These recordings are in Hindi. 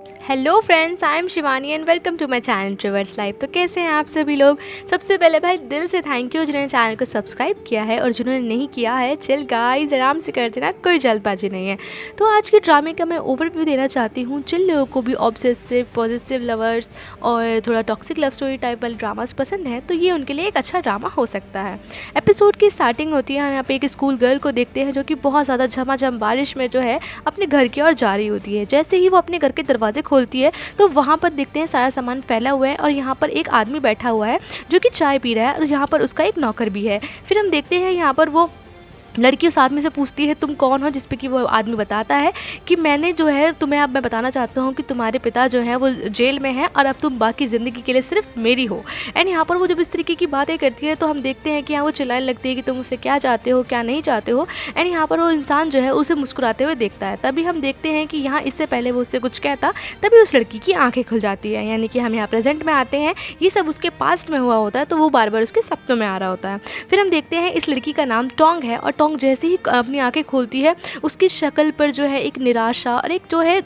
Hello friends, I am Shivani and welcome to my channel Triverse Life. तो कैसे हैं आप सभी लोग। सबसे पहले भाई दिल से थैंक यू जिन्होंने चैनल को सब्सक्राइब किया है, और जिन्होंने नहीं किया है चिल गाइस आराम से कर देना, कोई जल्दबाजी नहीं है। तो आज के ड्रामे का मैं ओवरव्यू देना चाहती हूँ। जिन लोगों को भी ऑब्सेसिव पॉजिटिव लवर्स और थोड़ा टॉक्सिक लव स्टोरी टाइप वाले ड्रामास पसंद है तो ये उनके लिए एक अच्छा ड्रामा हो सकता है। एपिसोड की स्टार्टिंग होती है, हम यहाँ पे एक स्कूल गर्ल को देखते हैं जो कि बहुत ज़्यादा झमाझम बारिश में जो है अपने घर की ओर जा रही होती है। जैसे ही वो अपने घर के दरवाजे खोलती है तो वहाँ पर देखते हैं सारा सामान फैला हुआ है और यहाँ पर एक आदमी बैठा हुआ है जो कि चाय पी रहा है, और यहाँ पर उसका एक नौकर भी है। फिर हम देखते हैं यहाँ पर वो लड़की उस आदमी से पूछती है तुम कौन हो, जिस पे कि वो आदमी बताता है कि मैंने जो है तुम्हें अब मैं बताना चाहता हूँ कि तुम्हारे पिता जो है वो जेल में हैं और अब तुम बाकी ज़िंदगी के लिए सिर्फ मेरी हो। एंड यहाँ पर वो जब इस तरीके की बातें करती है तो हम देखते हैं कि यहाँ वो चिल्लाने लगती है कि तुम उससे क्या चाहते हो क्या नहीं चाहते हो। एंड यहाँ पर वो इंसान जो है उसे मुस्कुराते हुए देखता है। तभी हम देखते हैं कि यहाँ इससे पहले वो उससे कुछ कहता, तभी उस लड़की की आँखें खुल जाती है। यानी कि हम यहाँ प्रेजेंट में आते हैं, ये सब उसके पास्ट में हुआ होता है तो वो बार बार उसके सपनों में आ रहा होता है। फिर हम देखते हैं इस लड़की का नाम टोंग है, और टोंग जैसे ही अपनी आंखें खोलती है उसकी शक्ल पर जो है एक निराशा और एक जो है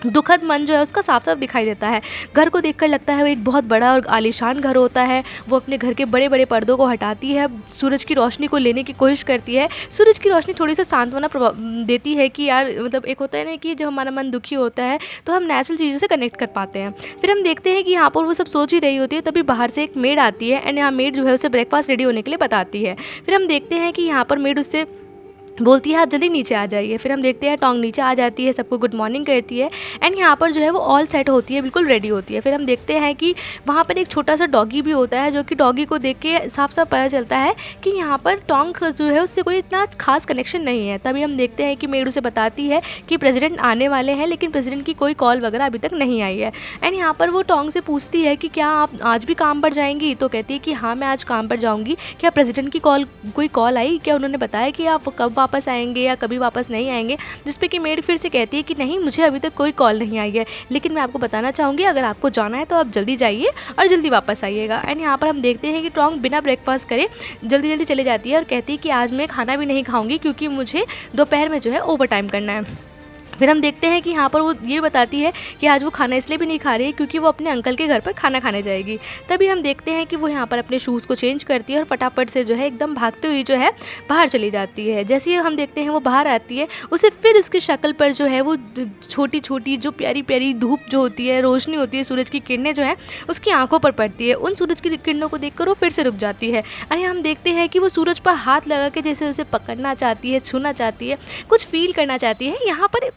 दुखद मन जो है उसका साफ साफ दिखाई देता है। घर को देखकर लगता है वो एक बहुत बड़ा और आलीशान घर होता है। वो अपने घर के बड़े बड़े पर्दों को हटाती है, सूरज की रोशनी को लेने की कोशिश करती है। सूरज की रोशनी थोड़ी सी सांत्वना देती है कि यार मतलब एक होता है ना कि जब हमारा मन दुखी होता है तो हम नेचुरल चीज़ों से कनेक्ट कर पाते हैं। फिर हम देखते हैं कि यहाँ पर वो सब सोच ही रही होती है, तभी बाहर से एक मेड आती है एंड यहाँ मेड जो है उसे ब्रेकफास्ट रेडी होने के लिए बताती है। फिर हम देखते हैं कि यहाँ पर मेड उससे बोलती है आप जल्दी नीचे आ जाइए। फिर हम देखते हैं टोंग नीचे आ जाती है, सबको गुड मॉर्निंग करती है एंड यहाँ पर जो है वो ऑल सेट होती है, बिल्कुल रेडी होती है। फिर हम देखते हैं कि वहाँ पर एक छोटा सा डॉगी भी होता है जो कि डॉगी को देख के साफ साफ पता चलता है कि यहाँ पर टोंग जो है उससे कोई इतना खास कनेक्शन नहीं है। तभी हम देखते हैं कि मेड उसे बताती है कि प्रेसिडेंट आने वाले हैं लेकिन प्रेसिडेंट की कोई कॉल वगैरह अभी तक नहीं आई है। एंड यहाँ पर वो टोंग से पूछती है कि क्या आप आज भी काम पर जाएंगी, तो कहती है कि हाँ मैं आज काम पर जाऊँगी। क्या प्रेसिडेंट की कोई कॉल आई, क्या उन्होंने बताया कि आप कब वापस आएंगे या कभी वापस नहीं आएंगे। जिस पे कि मेड फिर से कहती है कि नहीं मुझे अभी तक कोई कॉल नहीं आई है, लेकिन मैं आपको बताना चाहूँगी अगर आपको जाना है तो आप जल्दी जाइए और जल्दी वापस आइएगा। एंड यहाँ पर हम देखते हैं कि टोंग बिना ब्रेकफास्ट करे जल्दी जल्दी चली जाती है और कहती है कि आज मैं खाना भी नहीं खाऊंगी क्योंकि मुझे दोपहर में जो है ओवर टाइम करना है। फिर हम देखते हैं कि यहाँ पर वो ये बताती है कि आज वो खाना इसलिए भी नहीं खा रही है क्योंकि वो अपने अंकल के घर पर खाना खाने जाएगी। तभी हम देखते हैं कि वो यहाँ पर अपने शूज़ को चेंज करती है और फटाफट से जो है एकदम भागते हुए जो है बाहर चली जाती है। जैसे ही हम देखते हैं वो बाहर आती है, उसे फिर उसकी शक्ल पर जो है वो छोटी छोटी जो प्यारी प्यारी धूप जो होती है, रोशनी होती है, सूरज की किरणें जो है उसकी आंखों पर पड़ती है। उन सूरज की किरणों को देखकर वो फिर से रुक जाती है। अरे हम देखते हैं कि वो सूरज पर हाथ लगा के जैसे उसे पकड़ना चाहती है, छूना चाहती है, कुछ फील करना चाहती है। यहाँ पर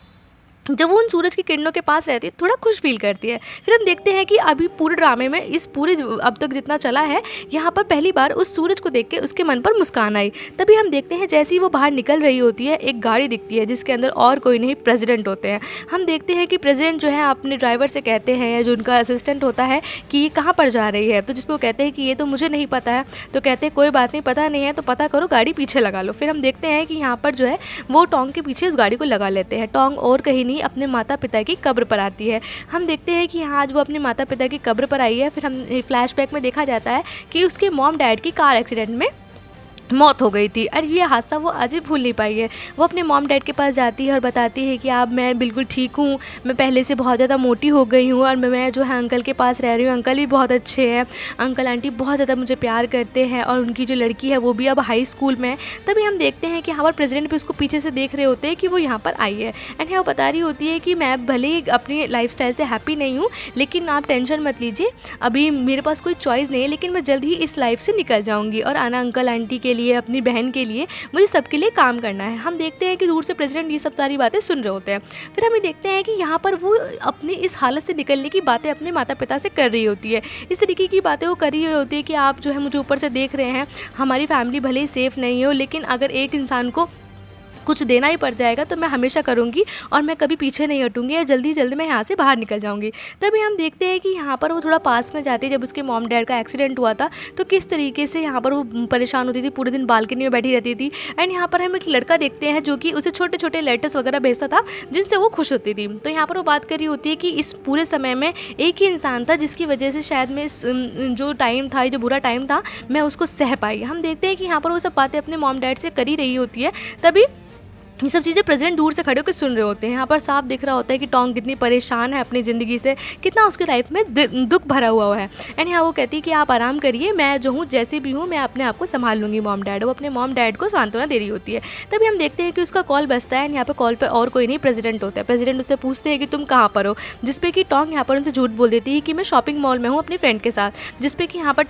जब वो उन सूरज की किरणों के पास रहती है थोड़ा खुश फील करती है। फिर हम देखते हैं कि अभी पूरे ड्रामे में इस पूरे अब तक जितना चला है यहाँ पर पहली बार उस सूरज को देख के उसके मन पर मुस्कान आई। तभी हम देखते हैं जैसे ही वो बाहर निकल रही होती है एक गाड़ी दिखती है जिसके अंदर और कोई नहीं प्रेसिडेंट होते हैं। हम देखते हैं कि प्रेसिडेंट जो है अपने ड्राइवर से कहते हैं या जो उनका असिस्टेंट होता है कि ये कहाँ पर जा रही है, तो जिसको कहते हैं कि ये तो मुझे नहीं पता है। तो कहते हैं कोई बात नहीं, पता नहीं है तो पता करो, गाड़ी पीछे लगा लो। फिर हम देखते हैं कि यहाँ पर जो है वो टोंग के पीछे उस गाड़ी को लगा लेते हैं। टोंग और कहीं नहीं अपने माता पिता की कब्र पर आती है। हम देखते हैं कि आज वो अपने माता पिता की कब्र पर आई है। फिर हम फ्लैशबैक में देखा जाता है कि उसके मॉम डैड की कार एक्सीडेंट में मौत हो गई थी और ये हादसा वो आज भी भूल नहीं पाई है। वो अपने मॉम डैड के पास जाती है और बताती है कि आप मैं बिल्कुल ठीक हूँ, मैं पहले से बहुत ज़्यादा मोटी हो गई हूँ और मैं जो है अंकल के पास रह रही हूँ, अंकल भी बहुत अच्छे हैं, अंकल आंटी बहुत ज़्यादा मुझे प्यार करते हैं और उनकी जो लड़की है वो भी अब हाई स्कूल में है। तभी हम देखते हैं कि यहाँ पर प्रेसिडेंट भी उसको पीछे से देख रहे होते हैं कि वो यहाँ पर आई है। एंड वो बता रही होती है कि मैं भले ही अपनी लाइफ से हैप्पी नहीं हूँ लेकिन आप टेंशन मत लीजिए, अभी मेरे पास कोई चॉइस नहीं है, लेकिन मैं जल्द ही इस लाइफ से निकल जाऊँगी और आना अंकल आंटी के लिए, अपनी बहन के लिए, मुझे सबके लिए काम करना है। हम देखते हैं कि दूर से प्रेसिडेंट ये सब सारी बातें सुन रहे होते हैं। फिर हमें देखते हैं कि यहाँ पर वो अपनी इस हालत से निकलने की बातें अपने माता पिता से कर रही होती है। इस तरीके की बातें वो कर रही होती है कि आप जो है मुझे ऊपर से देख रहे हैं, हमारी फैमिली भले ही सेफ़ नहीं हो लेकिन अगर एक इंसान को कुछ देना ही पड़ जाएगा तो मैं हमेशा करूँगी और मैं कभी पीछे नहीं हटूँगी और जल्दी जल्दी मैं यहाँ से बाहर निकल जाऊँगी। तभी हम देखते हैं कि यहाँ पर वो थोड़ा पास में जाती है जब उसके मॉम डैड का एक्सीडेंट हुआ था तो किस तरीके से यहाँ पर वो परेशान होती थी, पूरे दिन बालकनी में बैठी रहती थी। एंड यहाँ पर हम एक लड़का देखते हैं जो कि उसे छोटे छोटे लेटर्स वगैरह भेजता था जिनसे वो खुश होती थी। तो यहाँ पर वो बात कर रही होती है कि इस पूरे समय में एक ही इंसान था जिसकी वजह से शायद मैं इस जो टाइम था, जो बुरा टाइम था, मैं उसको सह पाई। हम देखते हैं कि यहाँ पर वो सब बातें अपने मॉम डैड से कर ही रही होती है। तभी ये सब चीज़ें प्रेसिडेंट दूर से खड़े होकर सुन रहे होते हैं। यहाँ पर साफ दिख रहा होता है कि टोंग कितनी परेशान है अपनी ज़िंदगी से, कितना उसकी लाइफ में दुख भरा हुआ है। एंड यहाँ वो कहती है कि आप आराम करिए, मैं जो हूँ जैसे भी हूँ मैं अपने आप को संभाल लूँगी मॉम डैड। वो अपने मॉम डैड को सांत्वना दे रही होती है। तभी हम देखते हैं कि उसका कॉल बजता है एंड यहाँ पर कॉल पर और कोई नहीं प्रेसिडेंट होता है। प्रेसिडेंट उससे पूछते हैं कि तुम कहाँ पर हो, जिसपे कि टोंग यहाँ पर उनसे झूठ बोल देती है कि मैं शॉपिंग मॉल में हूँ अपनी फ्रेंड के साथ। जिसपे कि यहाँ पर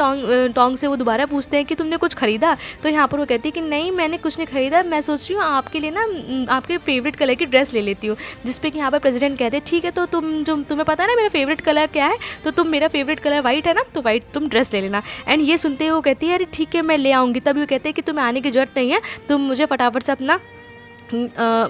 टोंग से वो दोबारा पूछते हैं कि तुमने कुछ खरीदा, तो यहाँ पर वो कहती है कि नहीं मैंने कुछ नहीं खरीदा, मैं सोच रही हूँ आपके लिए ना आपके फेवरेट कलर की ड्रेस ले लेती हूँ। जिस पे कि यहाँ पर प्रेसिडेंट कहते हैं ठीक है, तो तुम्हें पता है ना मेरा फेवरेट कलर क्या है, तो तुम मेरा फेवरेट कलर वाइट है ना, तो वाइट तुम ड्रेस ले लेना। एंड ये सुनते हुए वो कहती है अरे ठीक है मैं ले आऊँगी। तभी वो कहते हैं कि तुम्हें आने की जरूरत नहीं है, तुम मुझे फटाफट से अपना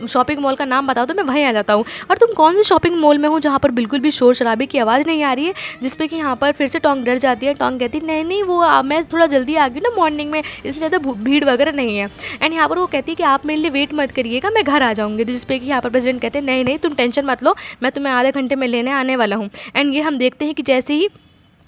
शॉपिंग मॉल का नाम बताओ तो मैं वहीं आ जाता हूँ। और तुम कौन से शॉपिंग मॉल में हो जहाँ पर बिल्कुल भी शोर शराबे की आवाज़ नहीं आ रही है। जिस पे कि यहाँ पर फिर से टोंग डर जाती है। टोंग कहती है नहीं नहीं वो मैं थोड़ा जल्दी आ गई ना मॉर्निंग में, इसलिए ज़्यादा भीड़ वगैरह नहीं है। एंड यहाँ पर वो कहती है कि आप मेरे लिए वेट मत करिएगा, मैं घर आ जाऊँगी। जिस पे कि यहाँ पर प्रेसिडेंट कहते हैं नहीं नहीं तुम टेंशन मत लो, मैं तुम्हें आधे घंटे में लेने आने वाला हूँ। एंड ये हम देखते हैं कि जैसे ही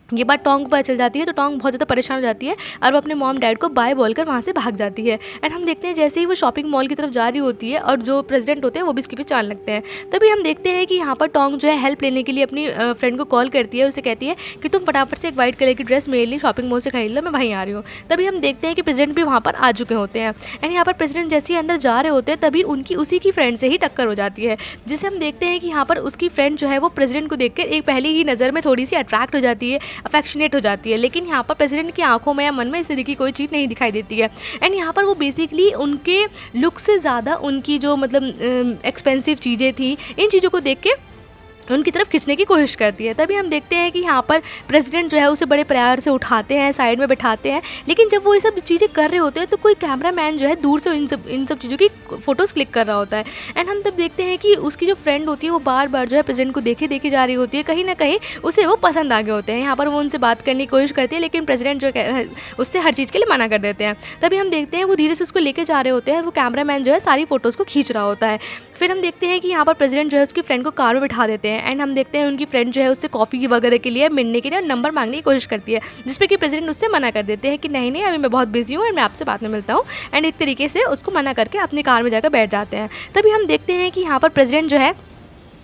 ये बात टोंग को पता चल जाती है तो टोंग बहुत ज़्यादा परेशान हो जाती है और वो अपने मॉम डैड को बाय बोलकर वहाँ से भाग जाती है। एंड हम देखते हैं जैसे ही वो शॉपिंग मॉल की तरफ जा रही होती है और जो प्रेसिडेंट होते हैं वो भी इसके पीछे चलने लगते हैं। तभी हम देखते हैं कि यहाँ पर टोंग जो है हेल्प लेने के लिए अपनी फ्रेंड को कॉल करती है। उसे कहती है कि तुम फटाफट से एक वाइट कलर की ड्रेस मेरे लिए शॉपिंग मॉल से खरीद लो, मैं वहीं आ रही हूँ। तभी हम देखते हैं कि प्रेसिडेंट भी वहाँ पर आ चुके होते हैं। एंड यहाँ पर प्रेसिडेंट जैसे ही अंदर जा रहे होते हैं तभी उनकी उसी की फ्रेंड से ही टक्कर हो जाती है। जिसे हम देखते हैं कि यहाँ पर उसकी फ्रेंड जो है वो प्रेसिडेंट को देखकर एक पहली ही नज़र में थोड़ी सी अट्रैक्ट हो जाती है, अफेक्शनेट हो जाती है। लेकिन यहाँ पर प्रेसिडेंट की आंखों में या मन में इस तरह की कोई चीज़ नहीं दिखाई देती है। एंड यहाँ पर वो बेसिकली उनके लुक से ज़्यादा उनकी जो मतलब एक्सपेंसिव चीज़ें थी इन चीज़ों को देख के उनकी तरफ खींचने की कोशिश करती है। तभी हम देखते हैं कि यहाँ पर प्रेसिडेंट जो है उसे बड़े प्यार से उठाते हैं, साइड में बैठाते हैं। लेकिन जब वो ये सब चीज़ें कर रहे होते हैं तो कोई कैमरामैन जो है दूर से इन सब चीज़ों की फ़ोटोज़ क्लिक कर रहा होता है। एंड हम तब देखते हैं कि उसकी जो फ्रेंड होती है वो बार बार जो है प्रेसिडेंट को देखी जा रही होती है, कहीं ना कहीं उसे वो पसंद आ गए होते हैं। यहाँ पर वो उनसे बात करने की कोशिश करती है लेकिन प्रेसिडेंट जो है उससे हर चीज़ के लिए मना कर देते हैं। तभी हम देखते हैं वो धीरे से उसको लेके जा रहे होते हैं और वो कैमरामैन जो है सारी फ़ोटोज़ को खींच रहा होता है। फिर हम देखते हैं कि यहाँ पर प्रेसिडेंट जो है उसकी फ्रेंड को कार में बिठा देते हैं। एंड हम देखते हैं उनकी फ्रेंड जो है उससे कॉफ़ी वगैरह के लिए मिलने के लिए नंबर मांगने की कोशिश करती है, जिस पे कि प्रेसिडेंट उससे मना कर देते हैं कि नहीं नहीं अभी मैं बहुत बिजी हूँ और मैं आपसे बाद में मिलता हूँ। एंड एक तरीके से उसको मना करके अपनी कार में जाकर बैठ जाते हैं। तभी हम देखते हैं कि यहाँ पर प्रेसिडेंट जो है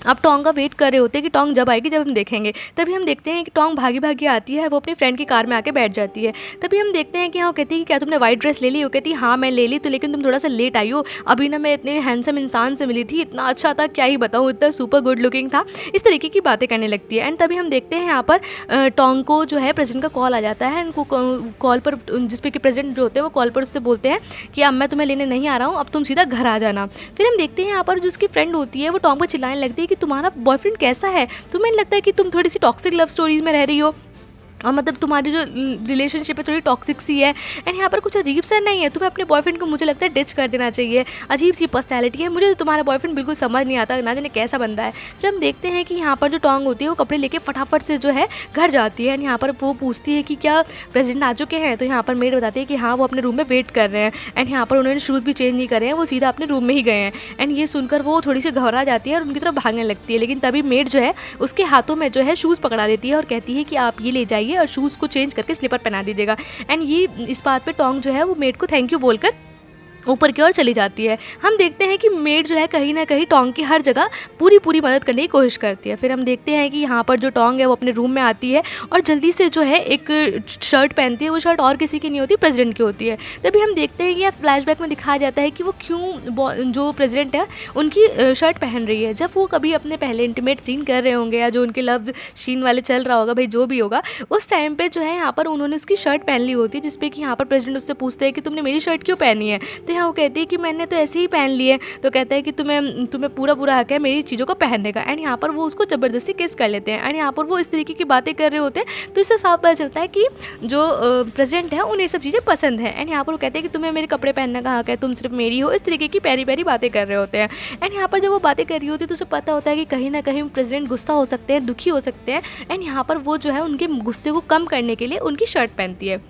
अब टोंग का वेट कर रहे होते हैं कि टोंग जब आएगी जब हम देखेंगे। तभी हम देखते हैं कि टोंग भागी भागी आती है, वो अपनी फ्रेंड की कार में आके बैठ जाती है। तभी हम देखते हैं कि हाँ, वो कहती है कि क्या तुमने वाइट ड्रेस ले ली? वो कहती है हाँ मैं ले ली, तो लेकिन तुम थोड़ा सा लेट आई हो, अभी ना मैं इतने हैंडसम इंसान से मिली थी, इतना अच्छा था क्या ही बताऊँ, इतना सुपर गुड लुकिंग था, इस तरीके की बातें करने लगती है। एंड तभी हम देखते हैं यहाँ पर टोंग को जो है प्रेसिडेंट का कॉल आ जाता है। इनको कॉल पर जिसपे कि प्रेसिडेंट जो होते हैं वो कॉल पर उससे बोलते हैं कि अब मैं तुम्हें लेने नहीं आ रहा हूँ, अब तुम सीधा घर आ जाना। फिर हम देखते हैं यहाँ पर जो उसकी फ्रेंड होती है वो टोंग पर चिल्लाने लगती है कि तुम्हारा बॉयफ्रेंड कैसा है, तुम्हें लगता है कि तुम थोड़ी सी टॉक्सिक लव स्टोरीज में रह रही हो और मतलब तुम्हारी जो रिलेशनशिप है थोड़ी टॉक्सिक सी है। एंड यहाँ पर कुछ अजीब सा नहीं है, तुम्हें अपने बॉयफ्रेंड को मुझे लगता है डिच कर देना चाहिए, अजीब सी पर्सनैलिटी है, मुझे तो तुम्हारा बॉयफ्रेंड बिल्कुल समझ नहीं आता, ना जाने कैसा बंदा है। फिर हम देखते हैं कि यहाँ पर जो टोंग होती है वो कपड़े लेके फटाफट से जो है घर जाती है। एंड यहाँ पर वो पूछती है कि क्या प्रेसिडेंट आ चुके हैं, तो यहाँ पर मेड बताती है कि हाँ वो अपने रूम में वेट कर रहे हैं। एंड यहाँ पर उन्होंने शूज़ भी चेंज नहीं करे हैं, वो सीधा अपने रूम में ही गए हैं। एंड ये सुनकर वो थोड़ी सी घबरा जाती है और उनकी तरफ भागने लगती है। लेकिन तभी मेड जो है उसके हाथों में जो है शूज़ पकड़ा देती है और कहती है कि आप ये ले जाइए और शूज़ को चेंज करके स्लीपर पहना दीजिएगा। एंड ये इस बात पे टोंग जो है वो मेड को थैंक यू बोलकर ऊपर की ओर चली जाती है। हम देखते हैं कि मेड जो है कहीं ना कहीं टोंग की हर जगह पूरी मदद करने की कोशिश करती है। फिर हम देखते हैं कि यहाँ पर जो टोंग है वो अपने रूम में आती है और जल्दी से जो है एक शर्ट पहनती है। वो शर्ट और किसी की नहीं होती, प्रेसिडेंट की होती है। तभी हम देखते हैं कि यह फ्लैशबैक में दिखाया जाता है कि वो क्यों जो प्रेसिडेंट है उनकी शर्ट पहन रही है। जब वो कभी अपने पहले इंटीमेट सीन कर रहे होंगे या जो उनके लव सीन वाले चल रहा होगा, भाई जो भी होगा, उस टाइम पर जो है यहाँ पर उन्होंने उसकी शर्ट पहन ली होती है, जिसपे कि यहाँ पर प्रेसिडेंट उससे पूछते हैं कि तुमने मेरी शर्ट क्यों पहनी है। तो यहाँ वो कहती है कि मैंने तो ऐसे ही पहन ली है। तो कहता है कि तुम्हें पूरा हक है मेरी चीज़ों को पहनने का। एंड यहाँ पर वो उसको ज़बरदस्ती किस कर लेते हैं। एंड यहाँ पर वो इस तरीके की बातें कर रहे होते हैं, तो इससे साफ पता चलता है कि जो प्रेसिडेंट है उन्हें सब चीज़ें पसंद है। एंड यहाँ पर वो कहते हैं कि तुम्हें मेरे कपड़े पहनने का हक है, तुम सिर्फ मेरी हो, इस तरीके की प्यारी बातें कर रहे होते हैं। एंड यहाँ पर जब वो बातें कर रही होती है तो उसे पता होता है कि कहीं ना कहीं प्रेसिडेंट गुस्सा हो सकते हैं, दुखी हो सकते हैं। एंड यहाँ पर वो जो है उनके गुस्से को कम करने के लिए उनकी शर्ट पहनती है।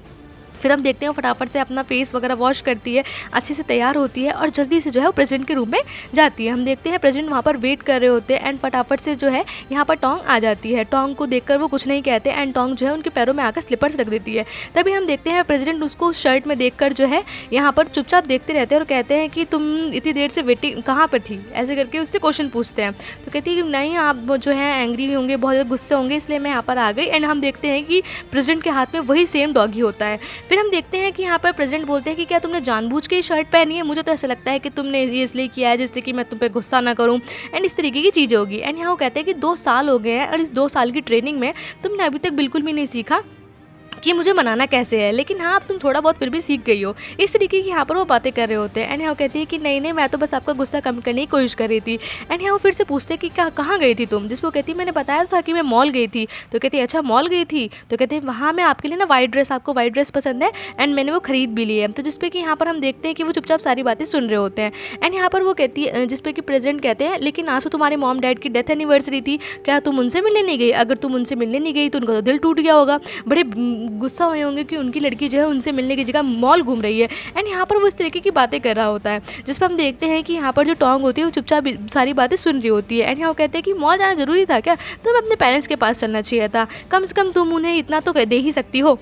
फिर हम देखते हैं फटाफट से अपना फेस वगैरह वॉश करती है, अच्छे से तैयार होती है और जल्दी से जो है वो प्रेसिडेंट के रूम में जाती है। हम देखते हैं प्रेसिडेंट वहाँ पर वेट कर रहे होते हैं एंड फटाफट से जो है यहाँ पर टोंग आ जाती है। टोंग को देखकर वो कुछ नहीं कहते एंड टोंग जो है उनके पैरों में आकर स्लिपर्स रख देती है। तभी हम देखते हैं प्रेसिडेंट उसको शर्ट में देखकर जो है यहाँ पर चुपचाप देखते रहते हैं और कहते हैं कि तुम इतनी देर से वेटिंग कहाँ पर थी, ऐसे करके उससे क्वेश्चन पूछते हैं। तो कहती है कि नहीं, आप जो है एंग्री होंगे, बहुत ज़्यादा गुस्से होंगे, इसलिए मैं यहाँ पर आ गई। एंड हम देखते हैं कि प्रेसिडेंट के हाथ में वही सेम डॉगी होता है। फिर हम देखते हैं कि यहाँ पर प्रेसिडेंट बोलते हैं कि क्या तुमने जानबूझ के शर्ट पहनी है, मुझे तो ऐसा लगता है कि तुमने ये इसलिए किया है जिससे कि मैं तुम पे गुस्सा ना करूँ एंड इस तरीके की चीज़ें होगी। एंड यहाँ वो कहते हैं कि 2 साल हो गए हैं और इस 2 साल की ट्रेनिंग में तुमने अभी तक बिल्कुल भी नहीं सीखा कि मुझे मनाना कैसे है, लेकिन हाँ अब तुम थोड़ा बहुत फिर भी सीख गई हो। इस तरीके की यहाँ पर वो बातें कर रहे होते हैं। एंड यहाँ कहती है कि नहीं मैं तो बस आपका गुस्सा कम करने की कोशिश कर रही थी। एंड यहाँ वो फिर से पूछते हैं कि क्या कहाँ गई थी तुम, जिसको कहती है मैंने बताया था कि मैं मॉल गई थी। तो कहती है अच्छा मॉल गई थी, तो कहते हैं वहाँ मैं आपके लिए ना वाइट ड्रेस, आपको वाइट ड्रेस पसंद है एंड मैंने वो खरीद भी ली है। तो जिसपे कि यहाँ पर हम देखते हैं कि वो चुपचाप सारी बातें सुन रहे होते हैं। एंड यहाँ पर वो कहती है, जिसपे कि प्रेसिडेंट कहते हैं लेकिन आज तो तुम्हारे मॉम डैड की डेथ एनिवर्सरी थी, क्या तुम उनसे मिलने नहीं गई? अगर तुम उनसे मिलने नहीं गई तो उनका तो दिल टूट गया होगा, बड़े गुस्सा हुए होंगे कि उनकी लड़की जो है उनसे मिलने की जगह मॉल घूम रही है। एंड यहाँ पर वो इस तरीके की बातें कर रहा होता है, जिस पर हम देखते हैं कि यहाँ पर जो टोंग होती है वो चुपचाप सारी बातें सुन रही होती है। एंड यहाँ कहते हैं कि मॉल जाना जरूरी था क्या, तुम्हें अपने पेरेंट्स के पास चलना चाहिए था, कम से कम तुम उन्हें इतना तो दे ही सकती हो।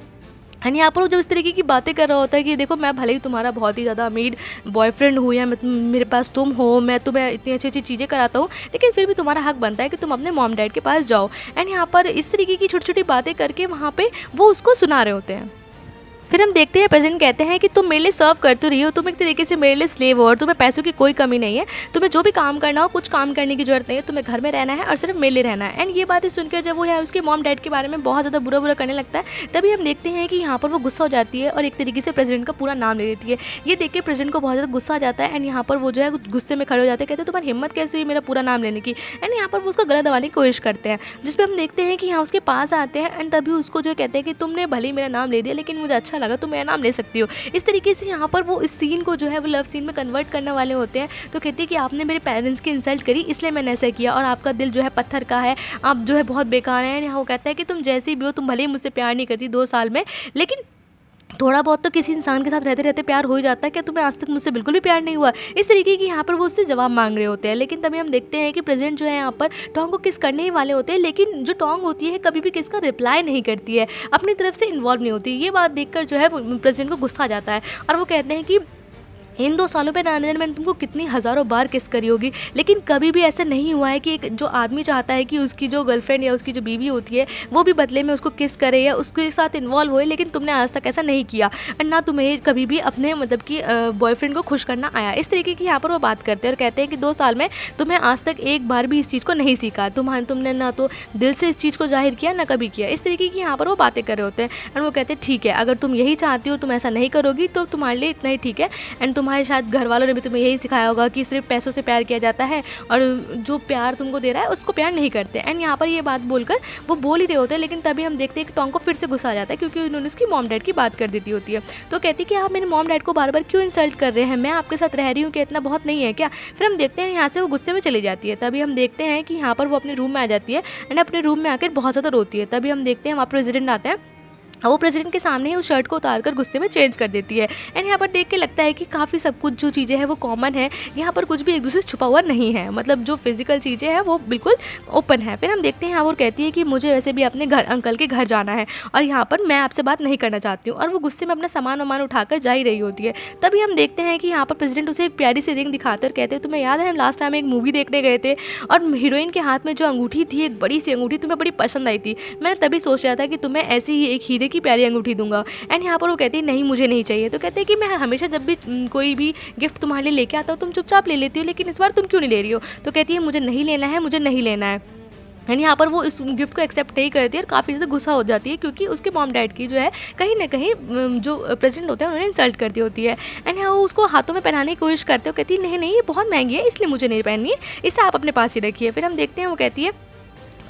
एंड यहाँ पर वो जब इस तरीके की बातें कर रहा होता है कि देखो मैं भले ही तुम्हारा बहुत ही ज़्यादा अमीर बॉयफ्रेंड हूँ या मेरे पास तुम हो, मैं तुम्हें इतनी अच्छी अच्छी चीज़ें कराता हूँ, लेकिन फिर भी तुम्हारा हक बनता है कि तुम अपने मॉम डैड के पास जाओ। एंड यहाँ पर इस तरीके की छोटी छोटी बातें करके वहाँ पे वो उसको सुना रहे होते हैं। फिर हम देखते हैं प्रेसिडेंट कहते हैं कि तुम मेरे लिए सर्व कर तो रही हो, तुम एक तरीके से मेरे लिए स्लेव हो और तुम्हें पैसों की कोई कमी नहीं है, तुम्हें जो भी काम करना हो कुछ काम करने की जरूरत नहीं है, तुम्हें घर में रहना है और सिर्फ मेरे लिए रहना है। एंड ये बातें सुनकर जब वो है उसके मॉम डैड के बारे में बहुत ज़्यादा बुरा बुरा करने लगता है, तभी हम देखते हैं कि यहाँ पर वो गुस्सा हो जाती है और एक तरीके से प्रेसिडेंट का पूरा नाम ले देती है। ये देख के प्रेसिडेंट को बहुत ज़्यादा गुस्सा आ जाता है एंड यहाँ पर वो जो है गुस्से में खड़े हो जाते हैं, कहते हैं तुम्हारी हिम्मत कैसे हुई मेरा पूरा नाम लेने की। एंड यहाँ पर वो उसका गला दबाने की कोशिश करते हैं, जिसपे हम देखते हैं कि यहाँ उसके पास आते हैं एंड तभी उसको जो कहते हैं कि तुमने भले ही मेरा नाम ले दिया लेकिन मुझे अच्छा लगा, तुम मेरा नाम ले सकती हो। इस तरीके से यहाँ पर वो इस सीन को जो है वो लव सीन में कन्वर्ट करने वाले होते हैं। तो कहते हैं कि आपने मेरे पेरेंट्स की इंसल्ट करी इसलिए मैंने ऐसा किया और आपका दिल जो है पत्थर का है, आप जो है बहुत बेकार हैं। यहाँ वो कहता है कि तुम जैसी भी हो, तुम भले ही मुझसे प्यार नहीं करती 2 साल में, लेकिन थोड़ा बहुत तो किसी इंसान के साथ रहते रहते प्यार हो ही जाता है, क्या तुम्हें आज तक मुझसे बिल्कुल भी प्यार नहीं हुआ? इस तरीके की यहाँ पर वो उससे जवाब मांग रहे होते हैं। लेकिन तभी हम देखते हैं कि प्रेसिडेंट जो है यहाँ पर टोंग को किस करने ही वाले होते हैं, लेकिन जो टोंग होती है कभी भी किसका रिप्लाई नहीं करती है, अपनी तरफ से इन्वॉल्व नहीं होती। ये बात देखकर जो है प्रेसिडेंट को गुस्सा आ जाता है और वो कहते हैं कि इन 2 सालों पे मैंने तुमको कितनी हज़ारों बार किस करी होगी, लेकिन कभी भी ऐसा नहीं हुआ है कि एक जो आदमी चाहता है कि उसकी जो गर्लफ्रेंड या उसकी जो बीवी होती है वो भी बदले में उसको किस करे या उसके साथ इन्वॉल्व होए, लेकिन तुमने आज तक ऐसा नहीं किया और ना तुम्हें कभी भी अपने मतलब कि बॉयफ्रेंड को खुश करना आया। इस तरीके की यहाँ पर वो बात करते हैं और कहते हैं कि 2 साल में तुम्हें आज तक एक बार भी इस चीज़ को नहीं सीखा, तुमने ना तो दिल से इस चीज़ को जाहिर किया ना कभी किया। इस तरीके की यहाँ पर वो बातें कर रहे होते हैं एंड वो कहते हैं ठीक है, अगर तुम यही चाहती हो, तुम ऐसा नहीं करोगी तो तुम्हारे लिए इतना ही ठीक है। एंड तुम्हारे शायद घर वालों ने भी तुम्हें यही सिखाया होगा कि सिर्फ पैसों से प्यार किया जाता है और जो प्यार तुमको दे रहा है उसको प्यार नहीं करते। एंड यहाँ पर ये बात बोलकर वो बोल ही रहे होते हैं, लेकिन तभी हम देखते हैं कि टोंग को फिर से गुस्सा आ जाता है क्योंकि उन्होंने उसकी मॉम डैड की बात कर देती होती है। तो कहती है कि आप मेरे मॉम डैड को बार बार क्यों इंसल्ट कर रहे हैं, मैं आपके साथ रह रही हूँ कि इतना बहुत नहीं है क्या? फिर हम देखते हैं यहाँ से वो गुस्से में चली जाती है। तभी हम देखते हैं कि यहाँ पर वो अपने रूम में आ जाती है एंड अपने रूम में आकर बहुत ज़्यादा रोती है। तभी हम देखते हैं वहाँ प्रेसिडेंट आते हैं, वो प्रेसिडेंट के सामने ही उस शर्ट को उतार कर गुस्से में चेंज कर देती है। एंड यहाँ पर देख के लगता है कि काफ़ी सब कुछ जो चीज़ें हैं वो कॉमन है, यहाँ पर कुछ भी एक दूसरे से छुपा हुआ नहीं है, मतलब जो फिजिकल चीज़ें हैं वो बिल्कुल ओपन है। फिर हम देखते हैं यहाँ वो कहती है कि मुझे वैसे भी अपने घर अंकल के घर जाना है और यहाँ पर मैं आपसे बात नहीं करना चाहती हूँ, और वो गुस्से में अपना सामान वामान उठाकर जा ही रही होती है। तभी हम देखते हैं कि यहाँ पर प्रेसिडेंट उसे एक प्यारी सी रिंग दिखाते और कहते हैं तुम्हें याद है हम लास्ट टाइम एक मूवी देखने गए थे और हीरोइन के हाथ में जो अंगूठी थी, एक बड़ी सी अंगूठी, तुम्हें बड़ी पसंद आई थी, मैंने तभी सोच रहा था कि तुम्हें ऐसी ही एक हीरे की प्यारी अंगूठी दूंगा। एंड यहाँ पर वो कहती है नहीं मुझे नहीं चाहिए। तो कहते हैं कि मैं हमेशा जब भी कोई भी गिफ्ट तुम्हारे लिए लेके आता हूँ तुम चुपचाप ले लेती हो, लेकिन इस बार तुम क्यों नहीं ले रही हो? तो कहती है मुझे नहीं लेना है, मुझे नहीं लेना है। एंड यहाँ पर वो इस गिफ्ट को एक्सेप्ट नहीं करती है और काफ़ी ज़्यादा गुस्सा हो जाती है क्योंकि उसके मॉम डैड की जो है कहीं ना कहीं जो प्रेसिडेंट होते हैं उन्होंने इंसल्ट कर दी होती है। एंड यहाँ वो उसको हाथों में पहनाने की कोशिश करते हो, कहती है नहीं नहीं ये बहुत महंगी है इसलिए मुझे नहीं पहननी है, इसे आप अपने पास ही रखिए। फिर हम देखते हैं वो कहती है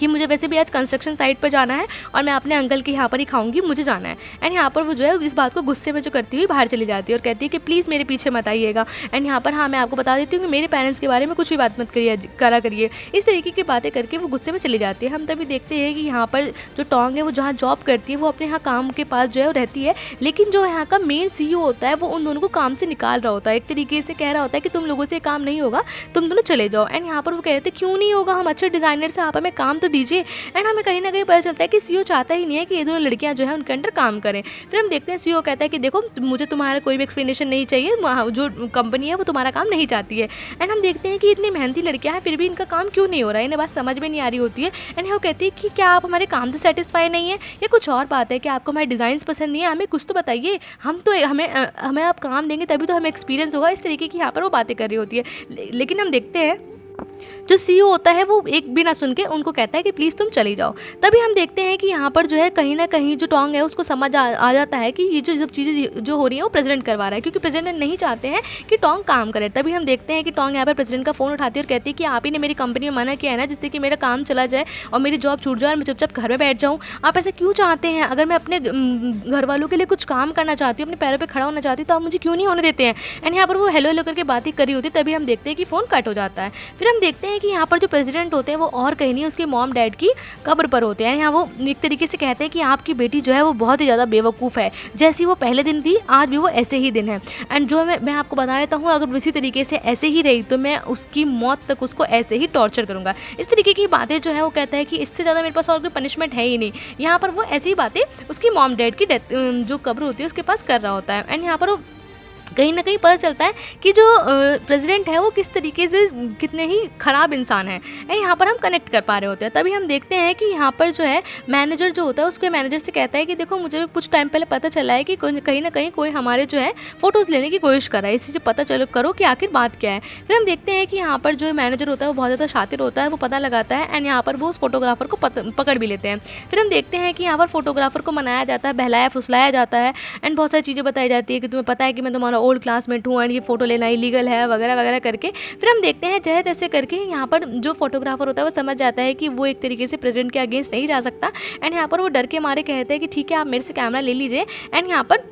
कि मुझे वैसे भी आज कंस्ट्रक्शन साइट पर जाना है और मैं अपने अंकल के यहाँ पर ही खाऊंगी, मुझे जाना है। एंड यहाँ पर वो जो है इस बात को गुस्से में जो करती हुई बाहर चली जाती है और कहती है कि प्लीज़ मेरे पीछे मत आइएगा। एंड यहाँ पर हाँ, मैं आपको बता देती हूँ कि मेरे पेरेंट्स के बारे में कुछ भी बात मत करा करिए। इस तरीके की बातें करके वो गुस्से में चली जाती है। हम तभी देखते हैं कि यहाँ पर जो टोंग है वो जहाँ जॉब करती है वो अपने यहाँ काम के पास जो है रहती है, लेकिन जो यहाँ का मेन CEO होता है वो उन दोनों को काम से निकाल रहा होता है। एक तरीके से कह रहा होता है कि तुम लोगों से काम नहीं होगा, तुम दोनों चले जाओ। एंड यहाँ पर वो कह रहे थे क्यों नहीं होगा, हम अच्छे डिज़ाइनर से, आप हमें काम तो दीजिए। एंड हमें कहीं ना कहीं पता चलता है कि CEO चाहता ही नहीं है कि ये दोनों लड़कियां जो है उनके अंडर काम करें। फिर हम देखते हैं CEO कहता है कि देखो मुझे तुम्हारा कोई भी एक्सप्लेनेशन नहीं चाहिए, जो कंपनी है वो तुम्हारा काम नहीं चाहती है। एंड हम देखते हैं कि इतनी मेहनती लड़कियां हैं फिर भी इनका काम क्यों नहीं हो रहा है, इन्हें बात समझ में नहीं आ रही होती है। एंड वो कहती है कि क्या आप हमारे काम से सेटिस्फाई नहीं है या कुछ और बात है कि आपको हमारे डिज़ाइन पसंद नहीं है, हमें कुछ तो बताइए, हम तो हमें आप काम देंगे तभी तो हमें एक्सपीरियंस होगा। इस तरीके की यहाँ पर वो बातें कर रही होती है। लेकिन हम देखते हैं जो CEO होता है वो एक बिना सुन के उनको कहता है कि प्लीज़ तुम चली जाओ। तभी हम देखते हैं कि यहाँ पर जो है कहीं ना कहीं जो टोंग है उसको समझ आ जाता है कि ये जो सब चीज़ें जो हो रही हैं वो प्रेसिडेंट करवा रहा है, क्योंकि प्रेसिडेंट नहीं चाहते हैं कि टोंग काम करे। तभी हम देखते हैं कि टोंग यहाँ पर प्रेसिडेंट का फ़ोन उठाती है और कहती है कि आप ही ने मेरी कंपनी में मना किया है ना, जिससे कि मेरा काम चला जाए और मेरी जॉब छूट जाए और मैं चुपचाप घर में बैठ जाऊँ। आप ऐसा क्यों चाहते हैं? अगर मैं अपने घर वालों के लिए कुछ काम करना चाहती हूँ, अपने पैरों पर खड़ा होना चाहती हूँ, तो आप मुझे क्यों नहीं होने देते हैं? एंड यहाँ पर वो हेलो हेलो करके बात ही करी होती है। तभी हम देखते हैं कि फ़ोन कट हो जाता है। फिर हम देखते हैं कि यहाँ पर जो प्रेसिडेंट होते हैं वो और कहीं नहीं उसके मॉम डैड की कब्र पर होते हैं। यहाँ वो एक तरीके से कहते हैं कि आपकी बेटी जो है वो बहुत ही ज़्यादा बेवकूफ़ है, जैसी वो पहले दिन थी आज भी वो ऐसे ही दिन है। एंड जो मैं आपको बता देता हूँ, अगर उसी तरीके से ऐसे ही रही तो मैं उसकी मौत तक उसको ऐसे ही टॉर्चर करूँगा। इस तरीके की बातें जो है वो कहता है कि इससे ज़्यादा मेरे पास और कोई पनिशमेंट है ही नहीं। यहाँ पर वो ऐसी ही बातें उसकी मॉम डैड की डेथ जो कब्र होती है उसके पास कर रहा होता है। एंड यहाँ पर वो कहीं ना कहीं पता चलता है कि जो प्रेसिडेंट है वो किस तरीके से कितने ही ख़राब इंसान है। एंड यहाँ पर हम कनेक्ट कर पा रहे होते हैं। तभी हम देखते हैं कि यहाँ पर जो है मैनेजर जो होता है उसके मैनेजर से कहता है कि देखो मुझे कुछ टाइम पहले पता चला है कि कहीं ना कहीं कोई हमारे जो है फ़ोटोज़ लेने की कोशिश कर रहा है, इसी से पता चलो करो कि आखिर बात क्या है। फिर हम देखते हैं कि यहाँ पर जो मैनेजर होता है वो बहुत ज़्यादा शातिर होता है, वो पता लगाता है। एंड यहाँ पर वो उस फोटोग्राफर को पकड़ भी लेते हैं। फिर हम देखते हैं कि यहाँ पर फोटोग्राफर को मनाया जाता है, बहलाया फुसलाया जाता है एंड बहुत सारी चीज़ें बताई जाती है कि तुम्हें पता है कि मैं तुम्हारा ओल्ड क्लासमेट हूँ एंड ये फ़ोटो लेना इलीगल है वगैरह वगैरह करके। फिर हम देखते हैं जैसे तैसे करके यहाँ पर जो फोटोग्राफर होता है वो समझ जाता है कि वो एक तरीके से प्रेसिडेंट के अगेंस्ट नहीं जा सकता। एंड यहाँ पर वो डर के मारे कहते हैं कि ठीक है आप मेरे से कैमरा ले लीजिए। एंड यहाँ पर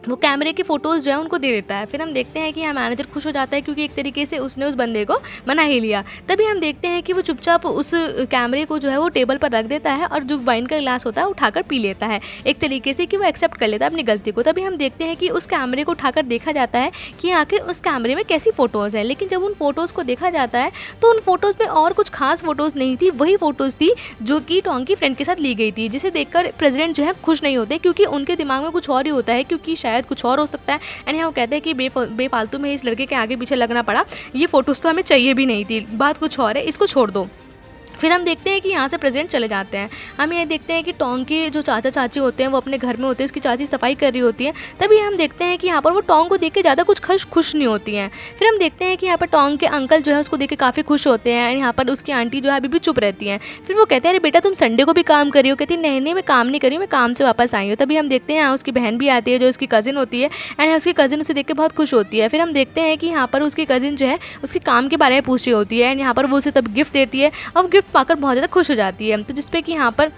वो कैमरे की फ़ोटोज़ जो है उनको दे देता है। फिर हम देखते हैं कि यहाँ मैनेजर खुश हो जाता है क्योंकि एक तरीके से उसने उस बंदे को मना ही लिया। तभी हम देखते हैं कि वो चुपचाप उस कैमरे को जो है वो टेबल पर रख देता है और जो वाइन का गिलास होता है उठाकर पी लेता है, एक तरीके से कि वो एक्सेप्ट कर लेता है अपनी गलती को। तभी हम देखते हैं कि उस कैमरे को उठाकर देखा जाता है कि आखिर उस कैमरे में कैसी फ़ोटोज़ हैं। लेकिन जब उन फ़ोटोज़ को देखा जाता है तो उन फ़ोटोज़ में और कुछ खास फ़ोटोज़ नहीं थी, वही फ़ोटोज़ थी जो कि टोंग की फ्रेंड के साथ ली गई थी, जिसे देखकर प्रेसिडेंट जो है खुश नहीं होते क्योंकि उनके दिमाग में कुछ और ही होता है, क्योंकि शायद कुछ और हो सकता है। एंड यहाँ वो कहते हैं कि बेफालतू में इस लड़के के आगे पीछे लगना पड़ा, ये फोटोज़ तो हमें चाहिए भी नहीं थी, बात कुछ और है, इसको छोड़ दो। फिर हम देखते हैं कि यहाँ से प्रेसिडेंट चले जाते हैं। हम ये देखते हैं कि टोंग के जो चाचा चाची होते हैं वो अपने घर में होते हैं, उसकी चाची सफाई कर रही होती है। तभी हम देखते हैं कि यहाँ पर वो टोंग को देख के ज़्यादा कुछ खुश नहीं होती हैं। फिर हम देखते हैं कि यहाँ पर टोंग के अंकल जो है उसको देख के काफ़ी खुश होते हैं एंड यहाँ पर उसकी आंटी जो है अभी भी चुप रहती हैं। फिर वो कहते हैं अरे बेटा तुम संडे को भी काम करी हो? कहती है नहीं नहीं मैं काम नहीं करी, मैं काम से वापस आई हूँ। तभी हम देखते हैं यहाँ उसकी बहन भी आती है जो उसकी कज़िन होती है एंड उसकी कज़िन उसे देख के बहुत खुश होती है। फिर हम देखते हैं कि यहाँ पर उसकी कज़िन जो है उसके काम के बारे में पूछ रही होती है एंड यहाँ पर वो उसे तब गिफ्ट देती है और गिफ्ट पाकर बहुत ज़्यादा खुश हो जाती है। तो जिसपे कि यहाँ पर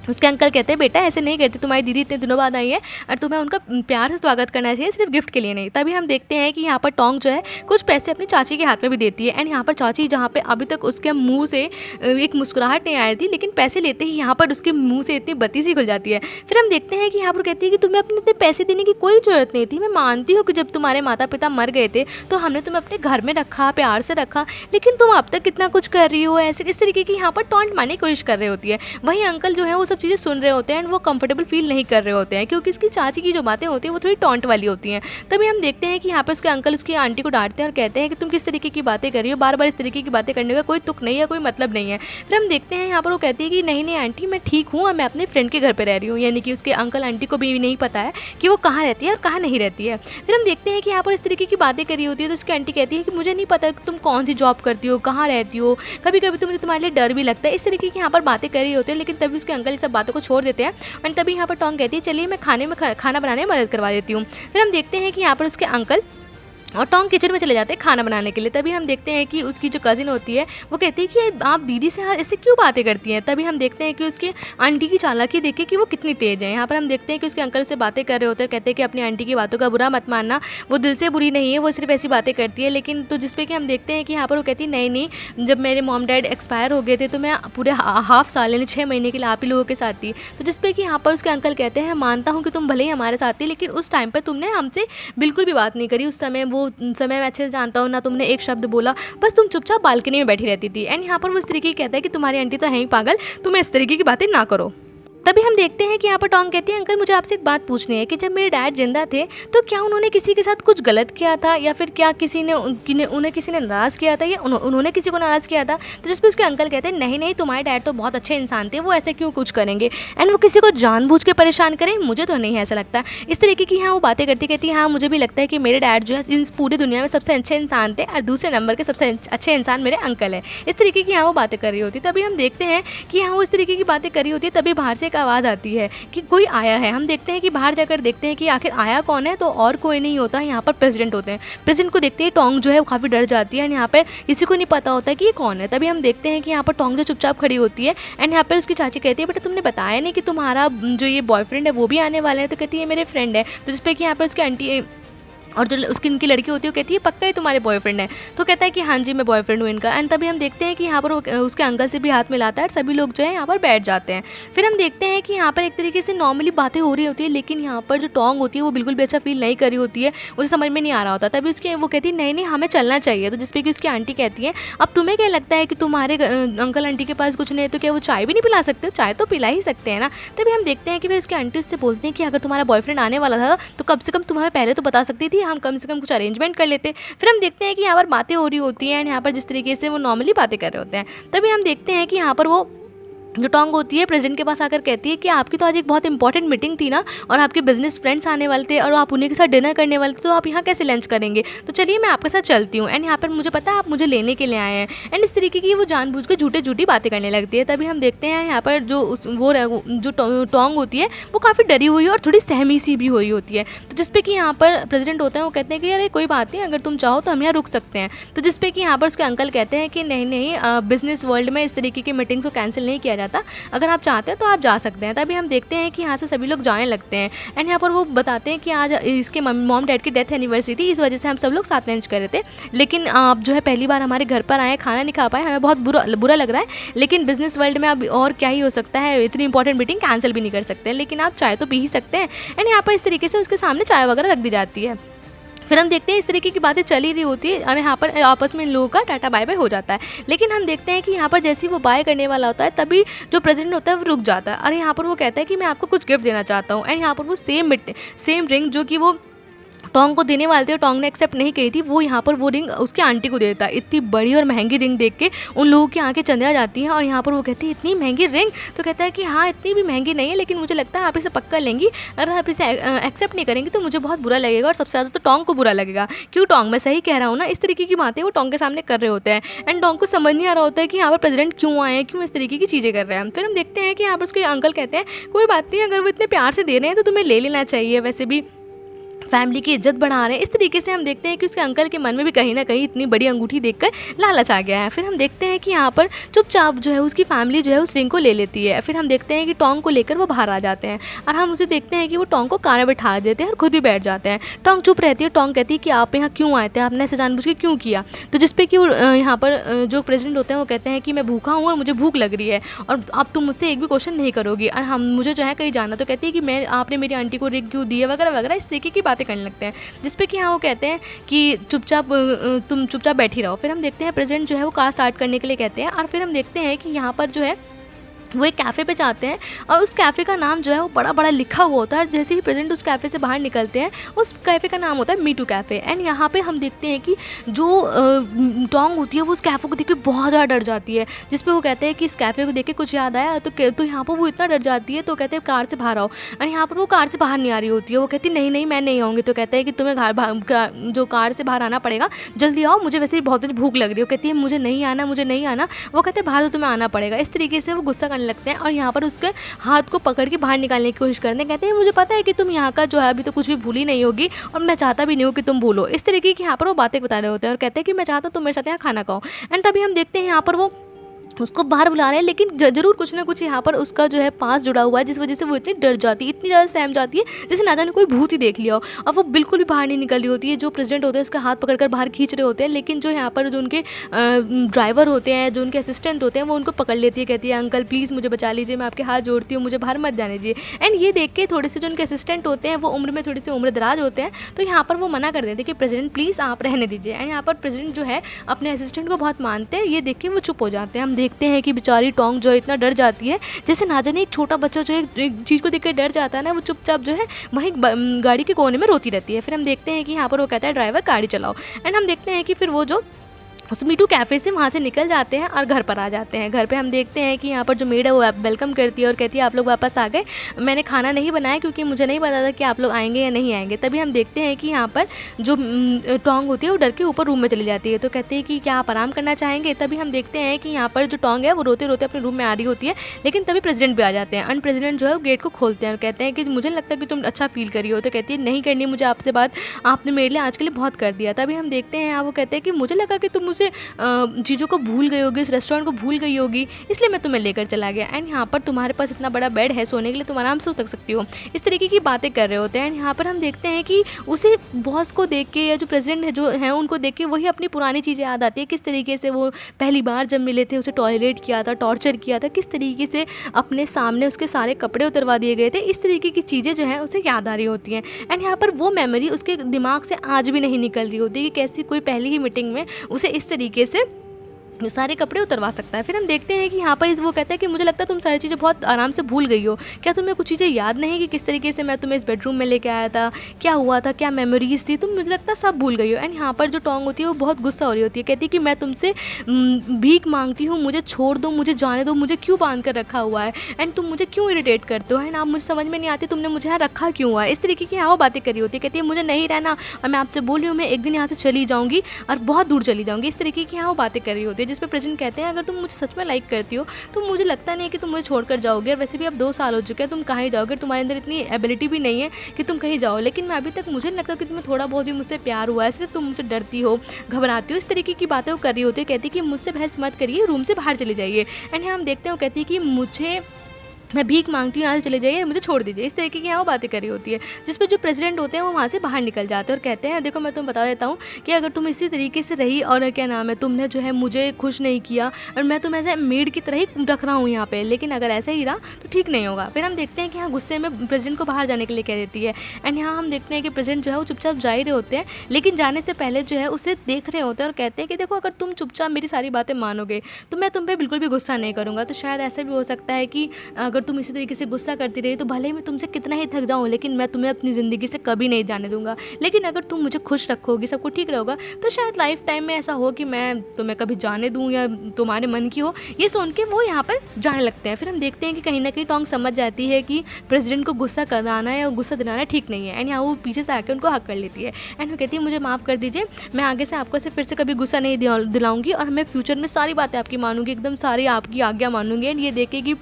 उसके अंकल कहते हैं बेटा ऐसे नहीं कहते, तुम्हारी दीदी इतने दिनों बाद आई है और तुम्हें उनका प्यार से स्वागत करना चाहिए, सिर्फ गिफ्ट के लिए नहीं। तभी हम देखते हैं कि यहाँ पर टोंग जो है कुछ पैसे अपनी चाची के हाथ में भी देती है एंड यहाँ पर चाची जहाँ पे अभी तक उसके मुंह से एक मुस्कुराहट नहीं आई थी, लेकिन पैसे लेते ही यहाँ पर उसके मुंह से इतनी बत्ती सी खुल जाती है। फिर हम देखते हैं कि यहाँ पर कहती है कि तुम्हें अपने इतने पैसे देने की कोई ज़रूरत नहीं थी, मैं मानती हूँ कि जब तुम्हारे माता पिता मर गए थे तो हमने तुम्हें अपने घर में रखा, प्यार से रखा, लेकिन तुम अब तक कितना कुछ कर रही हो, ऐसे इस तरीके की यहाँ पर टॉन्ट मारने की कोशिश कर रही होती है। वहीं अंकल जो है वो सब चीज़ें सुन रहे होते हैं एंड वो कंफर्टेबल फील नहीं कर रहे होते हैं क्योंकि इसकी चाची की जो बातें होती हैं वो थोड़ी टॉन्ट वाली होती हैं। तभी हम देखते हैं कि यहाँ पर उसके अंकल उसकी आंटी को डांटते हैं और कहते हैं कि तुम किस तरीके की बातें कर रही हो, बार बार इस तरीके की बातें करने का कोई तुक नहीं है, कोई मतलब नहीं है। फिर हम देखते हैं यहाँ पर वो कहती है कि नहीं नहीं आंटी मैं ठीक हूँ और मैं अपने फ्रेंड के घर पर रह रही हूँ, यानी कि उसके अंकल आंटी को भी नहीं पता है कि वो कहाँ रहती है और कहाँ नहीं रहती है। फिर हम देखते हैं कि यहाँ पर इस तरीके की बातें करी होती है तो उसकी आंटी कहती है कि मुझे नहीं पता कि तुम कौन सी जॉब करती हो, कहाँ रहती हो, कभी कभी तो मुझे तुम्हारे लिए डर भी लगता है। इस तरीके की यहाँ पर बातें कर रही होती है, लेकिन तभी उसके अंकल इस सब बातों को छोड़ देते हैं और तभी यहाँ पर टोंग कहती है चलिए मैं खाना बनाने में मदद करवा देती हूँ। फिर हम देखते हैं कि यहाँ पर उसके अंकल और टोंग किचन में चले जाते हैं खाना बनाने के लिए। तभी हम देखते हैं कि उसकी जो कज़िन होती है वो कहती है कि आप दीदी से ऐसे क्यों बातें करती हैं। तभी हम देखते हैं कि उसकी आंटी की चालाकी देखे कि वो कितनी तेज़ है। यहाँ पर हम देखते हैं कि उसके अंकल से बातें कर रहे होते हैं, कहते हैं कि अपनी आंटी की बातों का बुरा मत मानना, वो दिल से बुरी नहीं है, वो सिर्फ ऐसी बातें करती है। लेकिन तो जिसपे कि हम देखते हैं कि यहाँ पर वो कहती है नहीं नहीं, जब मेरे मॉम डैड एक्सपायर हो गए थे तो मैं पूरे हाफ साल यानी 6 महीने के लिए आप ही लोगों के साथ थी। तो जिसपे कि यहाँ पर उसके अंकल कहते हैं मानता हूँ कि तुम भले ही हमारे साथ थी, लेकिन उस टाइम पर तुमने हमसे बिल्कुल भी बात नहीं करी। उस समय वो समय मैं अच्छे से जानता हूँ ना, तुमने एक शब्द बोला, बस तुम चुपचाप बालकनी में बैठी रहती थी। एंड यहाँ पर वो इस तरीके की कहता है कि तुम्हारी आंटी तो है ही पागल, तुम इस तरीके की बातें ना करो। तभी हम देखते हैं कि यहाँ पर टोंग कहती है अंकल मुझे आपसे एक बात पूछनी है कि जब मेरे डैड जिंदा थे तो क्या उन्होंने किसी के साथ कुछ गलत किया था, या फिर क्या उन्हें किसी ने नाराज़ किया था, या उन्होंने किसी को नाराज़ किया था। तो जिस पर उसके अंकल कहते हैं नहीं नहीं, तुम्हारे डैड तो बहुत अच्छे इंसान थे, वो ऐसे क्यों कुछ करेंगे, एंड वो किसी को जानबूझ के परेशान करें, मुझे तो नहीं ऐसा लगता। इस तरीके की हाँ वो बातें करती कहती है हाँ मुझे भी लगता है कि मेरे डैड जो है इस पूरी दुनिया में सबसे अच्छे इंसान थे और दूसरे नंबर के सबसे अच्छे इंसान मेरे अंकल है। इस तरीके की हाँ वो बातें कर रही होती। तभी हम देखते हैं कि हाँ वो इस तरीके की बातें कर रही होती है। तभी बाहर से एक आवाज़ आती है कि कोई आया है। हम देखते हैं कि बाहर जाकर देखते हैं कि आखिर आया कौन है, तो और कोई नहीं होता, यहाँ पर प्रेसिडेंट होते हैं। प्रेसिडेंट को देखते ही टोंग जो है वो काफ़ी डर जाती है, एंड यहाँ पर किसी को नहीं पता होता कि ये कौन है। तभी हम देखते हैं कि यहाँ पर टोंग जो चुपचाप खड़ी होती है, एंड यहाँ पर उसकी चाची कहती है बेटा तुमने बताया नहीं कि तुम्हारा जो ये बॉयफ्रेंड है वो भी आने वाले हैं। तो कहती है मेरे फ्रेंड है। तो जिसपे कि यहाँ पर उसकी आंटी और जो उसकी इनकी लड़की होती है वो कहती है पक्का ही तुम्हारे बॉयफ्रेंड है। तो कहता है कि हाँ जी मैं बॉयफ्रेंड हूँ इनका। एंड तभी हम देखते हैं कि यहाँ पर वो उसके अंकल से भी हाथ मिलाता है और सभी लोग जो है यहाँ पर बैठ जाते हैं। फिर हम देखते हैं कि यहाँ पर एक तरीके से नॉर्मली बातें हो रही होती है, लेकिन यहाँ पर जो टोंग होती है वो बिल्कुल भी अच्छा फील नहीं कर रही होती है, उसे समझ में नहीं आ रहा होता। तभी उसकी वो कहती है नहीं नहीं हमें चलना चाहिए। तो जिसपे कि उसकी आंटी कहती है अब तुम्हें क्या लगता है कि तुम्हारे अंकल आंटी के पास कुछ नहीं है तो क्या वो चाय भी नहीं पिला सकते, चाय तो पिला ही सकते हैं ना। तभी हम देखते हैं कि फिर उसकी आंटी उससे बोलते हैं कि अगर तुम्हारा बॉयफ्रेंड आने वाला था तो कम से कम तुम्हें पहले तो बता सकती थी, हम कम से कम कुछ अरेंजमेंट कर लेते। फिर हम देखते हैं कि यहाँ पर बातें हो रही होती हैं, एंड यहाँ पर जिस तरीके से वो नॉर्मली बातें कर रहे होते हैं। तभी हम देखते हैं कि यहाँ पर वो जो टोंग होती है प्रेसिडेंट के पास आकर कहती है कि आपकी तो आज एक बहुत इंपॉर्टेंट मीटिंग थी ना, और आपके बिजनेस फ्रेंड्स आने वाले थे और आप उन्हीं के साथ डिनर करने वाले थे, तो आप यहाँ कैसे लंच करेंगे, तो चलिए मैं आपके साथ चलती हूँ, एंड यहाँ पर मुझे पता है आप मुझे लेने के लिए आए हैं। एंड इस तरीके की वो जानबूझ के झूठी बातें करने लगती है। तभी हम देखते हैं यहाँ पर जो टोंग होती है वो काफ़ी डरी हुई और थोड़ी सहमी सी भी हुई होती है। तो जिसपे कि यहाँ पर प्रेसिडेंट होते हैं वो कहते हैं कि अरे कोई बात नहीं, अगर तुम चाहो तो हम यहाँ रुक सकते हैं। तो जिसपे कि यहाँ पर उसके अंकल कहते हैं कि नहीं नहीं, बिजनेस वर्ल्ड में इस तरीके की मीटिंग्स को कैंसिल नहीं किया जाता, अगर आप चाहते हैं तो आप जा सकते हैं। तभी हम देखते हैं कि यहाँ से सभी लोग जाने लगते हैं, एंड यहाँ पर वो बताते हैं कि आज इसके मॉम डैड की डेथ एनिवर्सरी थी, इस वजह से हम सब लोग साथ लंच कर रहे थे, लेकिन आप जो है पहली बार हमारे घर पर आए, खाना नहीं खा पाए, हमें बहुत बुरा लग रहा है, लेकिन बिजनेस वर्ल्ड में अब और क्या ही हो सकता है, इतनी इंपॉर्टेंट मीटिंग कैंसिल भी नहीं कर सकते, लेकिन आप चाय तो पी ही सकते हैं। एंड यहाँ पर इस तरीके से उसके सामने चाय वगैरह रख दी जाती है। फिर हम देखते हैं इस तरीके की बातें चली रही होती है, और यहाँ पर आपस में इन लोगों का टाटा बाय बाय हो जाता है। लेकिन हम देखते हैं कि यहाँ पर जैसे ही वो बाय करने वाला होता है तभी जो प्रेसिडेंट होता है वो रुक जाता है, और यहाँ पर वो कहता है कि मैं आपको कुछ गिफ्ट देना चाहता हूँ। एंड यहाँ पर वो सेम रिंग जो कि वो टोंग को देने वाले थे, टोंग ने एक्सेप्ट नहीं करी थी, वो यहाँ पर वो रिंग उसकी आंटी को देता है। इतनी बड़ी और महंगी रिंग देख के उन लोगों की आंखें चंदिया जाती हैं, और यहाँ पर वो कहती है इतनी महंगी रिंग, तो कहता है कि हाँ इतनी भी महंगी नहीं है, लेकिन मुझे लगता है आप इसे पक्का लेंगी, अगर आप इसे एक्सेप्ट नहीं करेंगी तो मुझे बहुत बुरा लगेगा, और सबसे ज़्यादा तो टोंग को बुरा लगेगा। क्यों टोंग, मैं सही कह रहा हूँ ना। इस तरीके की बातें वो टोंग के सामने कर रहे होते हैं, एंड टोंग को समझ नहीं आ रहा होता है कि यहाँ पर प्रेसिडेंट क्यों आए हैं, क्यों इस तरीके की चीज़ें कर रहे हैं। फिर हम देखते हैं कि यहाँ पर उसके अंकल कहते हैं कोई बात नहीं, अगर वो इतने प्यार से दे रहे हैं तो तुम्हें ले लेना चाहिए, वैसे भी फैमिली की इज्जत बढ़ा रहे हैं। इस तरीके से हम देखते हैं कि उसके अंकल के मन में भी कहीं ना कहीं इतनी बड़ी अंगूठी देखकर लालच आ गया है। फिर हम देखते हैं कि यहाँ पर चुपचाप जो है उसकी फैमिली जो है उस रिंग को ले लेती है। फिर हम देखते हैं कि टोंग को लेकर वो बाहर आ जाते हैं, और हम उसे देखते हैं कि वो टोंग को कार में बैठा देते हैं और खुद भी बैठ जाते हैं। टोंग चुप रहती है। टोंग कहती है कि आप यहाँ क्यों आए थे, आपने ऐसे जानबूझ के क्यों किया। तो जिसपे कि यहाँ पर जो प्रेसिडेंट होते हैं वो कहते हैं कि मैं भूखा हूँ और मुझे भूख लग रही है, और अब तुम मुझसे एक भी क्वेश्चन नहीं करोगी, और हम मुझे जो है कहीं जाना। तो कहती है कि आपने मेरी आंटी को रिंग क्यों दी है, वगैरह वगैरह इस तरीके की बातें करने लगते हैं, जिसपे कि हाँ वो कहते हैं कि तुम चुपचाप बैठी रहो। फिर हम देखते हैं प्रेसिडेंट जो है वो कार स्टार्ट करने के लिए कहते हैं, और फिर हम देखते हैं कि यहाँ पर जो है वो एक कैफ़े पे जाते हैं, और उस कैफ़े का नाम जो है वो बड़ा बड़ा लिखा हुआ होता है। जैसे ही प्रेसिडेंट उस कैफ़े से बाहर निकलते हैं, उस कैफ़े का नाम होता है मीटू कैफ़े। एंड यहाँ पे हम देखते हैं कि जो टोंग होती है वो उस कैफ़े को देख के बहुत ज़्यादा डर जाती है, जिस पे वो कहते हैं कि इस कैफ़े को देख के कुछ याद आया। तो यहाँ पर वो इतना डर जाती है, तो कहते हैं कार से बाहर आओ। और यहाँ पर वो कार से बाहर नहीं आ रही होती है, वो कहती नहीं नहीं मैं नहीं आऊँगी। तो कहते हैं कि तुम्हें जो कार से बाहर आना पड़ेगा, जल्दी आओ, मुझे वैसे ही बहुत भूख लग रही है। वो कहती है मुझे नहीं आना। वो कहते हैं बाहर तो तुम्हें आना पड़ेगा। इस तरीके से वो गुस्सा करने आने लगते हैं और यहाँ पर उसके हाथ को पकड़ के बाहर निकालने की कोशिश करते हैं। कहते हैं मुझे पता है कि तुम यहाँ का जो है अभी तो कुछ भी भूली नहीं होगी और मैं चाहता भी नहीं हूँ कि तुम भूलो। इस तरीके की यहाँ पर वो बातें बता रहे होते हैं और कहते हैं कि मैं चाहता हूँ तुम मेरे साथ यहाँ खाना खाओ। एंड तभी हम देखते हैं यहाँ पर वो उसको बाहर बुला रहे हैं, लेकिन ज़रूर कुछ ना कुछ यहाँ पर उसका जो है पास जुड़ा हुआ है, जिस वजह से वो इतनी डर जाती है, इतनी ज़्यादा सहम जाती है जैसे ना जाने कोई भूत ही देख लिया हो। और वो बिल्कुल भी बाहर नहीं निकल रही होती है। जो प्रेसिडेंट होते हैं उसका हाथ पकड़कर बाहर खींच रहे होते हैं, लेकिन जो यहाँ पर जो उनके ड्राइवर होते हैं, जो उनके असिस्टेंट होते हैं, वो उनको पकड़ लेती है। कहती है अंकल प्लीज़ मुझे बचा लीजिए, मैं आपके हाथ जोड़ती हूँ, मुझे बाहर मत जाने दीजिए। एंड ये देख के थोड़े से जो उनके असिस्टेंट होते हैं वो उम्र में थोड़े से उम्र दराज होते हैं, तो यहाँ पर वो मना कर देते हैं कि प्रेसिडेंट प्लीज़ आप रहने दीजिए। एंड यहाँ पर प्रेसिडेंट जो है अपने असिस्टेंट को बहुत मानते हैं। ये देख के वो चुप हो जाते हैं। हम देखते हैं कि बेचारी टोंग जो है इतना डर जाती है, जैसे ना जाने एक छोटा बच्चा जो है एक चीज़ को देख कर डर जाता है ना, वो चुपचाप जो है वहीं गाड़ी के कोने में रोती रहती है। फिर हम देखते हैं कि यहाँ पर वो कहता है ड्राइवर गाड़ी चलाओ। एंड हम देखते हैं कि फिर वो जो उस मीटू कैफ़े से वहाँ से निकल जाते हैं और घर पर आ जाते हैं। घर पे हम देखते हैं कि यहाँ पर जो मेड है वो वेलकम करती है और कहती है आप लोग वापस आ गए, मैंने खाना नहीं बनाया क्योंकि मुझे नहीं पता था कि आप लोग आएंगे या नहीं आएंगे। तभी हम देखते हैं कि यहाँ पर जो टोंग होती है वो डर के ऊपर रूम में चली जाती है, तो कहते हैं कि क्या आप आराम करना चाहेंगे। तभी हम देखते हैं कि यहाँ पर जो टोंग है वो रोते रोते अपने रूम में आ रही होती है, लेकिन तभी प्रेसिडेंट भी आ जाते हैं। प्रेसिडेंट जो है वो गेट को खोलते हैं और कहते हैं कि मुझे लगता है कि तुम अच्छा फील करी हो। तो कहती है नहीं करनी मुझे आपसे बात, आपने मेरे लिए आज के लिए बहुत कर दिया। तभी हम देखते हैं यहाँ वो कहते हैं कि मुझे लगा कि तुम मुझे चीज़ों को भूल गई होगी, इस रेस्टोरेंट को भूल गई होगी, इसलिए मैं तुम्हें लेकर चला गया। एंड यहाँ पर तुम्हारे पास इतना बड़ा बेड है सोने के लिए, तुम आराम से सो सकती हो। इस तरीके की बातें कर रहे होते हैं। एंड यहाँ पर हम देखते हैं कि उसे बॉस को देख के या जो प्रेसिडेंट है जो है उनको देख के वही अपनी पुरानी चीज़ें याद आती है। किस तरीके से वो पहली बार जब मिले थे उसे टॉयलेट किया था, टॉर्चर किया था, किस तरीके से अपने सामने उसके सारे कपड़े उतरवा दिए गए थे। इस तरीके की चीज़ें जो हैं उसे याद आ रही होती हैं। एंड यहाँ पर वो मेमोरी उसके दिमाग से आज भी नहीं निकल रही होती कि कैसी कोई पहली ही मीटिंग में उसे इस तरीके से सारे कपड़े उतरवा सकता है। फिर हम देखते हैं कि यहाँ पर वो कहता है कि मुझे लगता है तुम सारी चीज़ें बहुत आराम से भूल गई हो, क्या तुम्हें कुछ चीज़ें याद नहीं कि किस तरीके से मैं तुम्हें इस बेडरूम में लेके आया था, क्या हुआ था, क्या मेमोरीज थी, तुम मुझे लगता है सब भूल गई हो। एंड यहाँ पर जो टोंग होती है वो बहुत गुस्सा हो रही होती है, कहती है कि मैं तुमसे भीख मांगती हूँ, मुझे छोड़ दो, मुझे जाने दो, मुझे क्यों बांध कर रखा हुआ है एंड तुम मुझे क्यों इरिटेट करते हो। एंड आप मुझे समझ में नहीं आती तुमने मुझे यहाँ रखा क्यों हुआ है। इस तरीके की यहाँ वो बातें करी होती है। कहती है मुझे नहीं रहना और मैं आपसे बोल रही हूँ मैं एक दिन यहाँ से चली जाऊँगी और बहुत दूर चली जाऊँगी। इस तरीके की यहाँ वो बातें कर रही होती है, जिस पर प्रेसिडेंट कहते हैं अगर तुम मुझे सच में लाइक करती हो तो मुझे लगता नहीं है कि तुम मुझे छोड़कर जाओगे, और वैसे भी अब 2 साल हो चुके हैं, तुम कहीं जाओगे, तुम्हारे अंदर इतनी एबिलिटी भी नहीं है कि तुम कहीं जाओ। लेकिन मैं अभी तक मुझे नहीं लगता कि तुम्हें थोड़ा बहुत भी मुझसे प्यार हुआ है, इसलिए तुम मुझसे डरती हो, घबराती हो। इस तरीके की बातें वो कर रही होती है। कहती है कि मुझसे बहस मत करिए, रूम से बाहर चली जाइए। एंड हम देखते हैं वो कहती है कि मुझे मैं भीख मांगती हूँ, यहाँ से चले जाइए, मुझे छोड़ दीजिए। इस तरीके की यहाँ वो बातें करी होती है, जिस पर जो प्रेसिडेंट होते हैं वो वहाँ से बाहर निकल जाते हैं और कहते हैं देखो मैं तुम्हें बता देता हूँ कि अगर तुम इसी तरीके से रही और क्या नाम है तुमने जो है मुझे खुश नहीं किया और मैं तुम्हें ऐसे मेड की तरह ही रख रहा हूँ यहाँ पे, लेकिन अगर ऐसा ही रहा तो ठीक नहीं होगा। फिर हम देखते हैं कि यहाँ गुस्से में प्रेसिडेंट को बाहर जाने के लिए कह देती है। एंड यहाँ हम देखते हैं कि प्रेसिडेंट जो है वो चुपचाप जा ही रहे होते हैं, लेकिन जाने से पहले जो है उसे देख रहे होते हैं और कहते हैं कि देखो अगर तुम चुपचाप मेरी सारी बातें मानोगे तो मैं तुम पे बिल्कुल भी गुस्सा नहीं करूँगा। तो शायद ऐसा भी हो सकता है कि अगर तुम इसी तरीके से गुस्सा करती रही तो भले ही मैं तुमसे कितना ही थक जाऊं, लेकिन मैं तुम्हें अपनी ज़िंदगी से कभी नहीं जाने दूंगा। लेकिन अगर तुम मुझे खुश रखोगी, सब कुछ ठीक रहेगा, तो शायद लाइफ टाइम में ऐसा हो कि मैं तुम्हें कभी जाने दूं या तुम्हारे मन की हो। ये सुन के वो यहाँ पर जाने लगते हैं। फिर हम देखते हैं कि कहीं ना कहीं टोंग समझ जाती है कि प्रेसिडेंट को गुस्सा कराना या गुस्सा दिलाना ठीक नहीं है। एंड यहाँ वो पीछे से आकर उनको हक कर लेती है। एंड वो कहती है मुझे माफ़ कर दीजिए, मैं आगे से आपको से फिर से कभी गुस्सा नहीं दिलाऊंगी और मैं फ्यूचर में सारी बातें आपकी मानूंगी, एकदम सारी आपकी आज्ञा मानूंगी। एंड ये देखेगी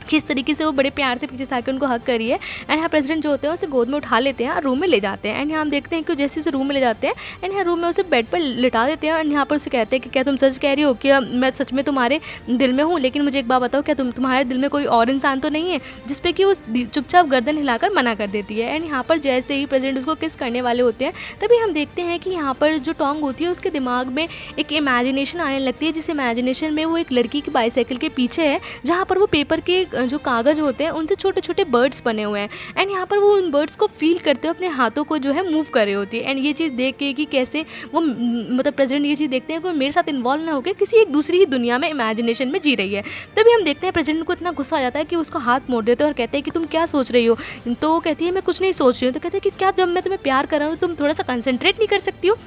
किस तरीके से वो बड़े प्यार से पीछे से आकर उनको हक करी है। एंड यहाँ प्रेसिडेंट जो होते हैं उसे गोद में उठा लेते हैं और रूम में ले जाते हैं। एंड यहाँ हम देखते हैं कि जैसे उसे रूम में ले जाते हैं एंड यहाँ रूम में उसे बेड पर लिटा देते हैं। एंड यहाँ पर उसे कहते हैं कि क्या तुम सच कह रही हो, क्या मैं सच में तुम्हारे दिल में हूँ, लेकिन मुझे एक बात बताओ, क्या तुम्हारे दिल में कोई और इंसान तो नहीं है। जिस पे कि वो चुपचाप गर्दन हिलाकर मना कर देती है। एंड यहाँ पर जैसे ही प्रेसिडेंट उसको किस करने वाले होते हैं तभी हम देखते हैं कि यहाँ पर जो टोंग होती है उसके दिमाग में एक इमेजिनेशन आने लगती है, जिस इमेजिनेशन में वो एक लड़की की बाईसाइकिल के पीछे है, जहाँ पर वो पेपर के जो कागज़ होते हैं उनसे छोटे छोटे बर्ड्स बने हुए हैं। एंड यहाँ पर वो उन बर्ड्स को फील करते हुए अपने हाथों को जो है मूव कर रही होती है। एंड ये चीज़ देख के कि कैसे वो मतलब प्रेसिडेंट ये चीज़ देखते हैं कि वो मेरे साथ इन्वॉल्व ना होकर किसी एक दूसरी ही दुनिया में इमेजिनेशन में जी रही है। तभी हम देखते हैं प्रेसिडेंट को इतना गुस्सा आ जाता है कि उसका हाथ मोड़ देते हैं और कहते हैं कि तुम क्या सोच रही हो। तो वो कहती है मैं कुछ नहीं सोच रही हूँ। तो कहते हैं कि क्या जब मैं तुम्हें प्यार कर रहा हूँ तुम थोड़ा सा कंसंट्रेट नहीं कर सकती हो।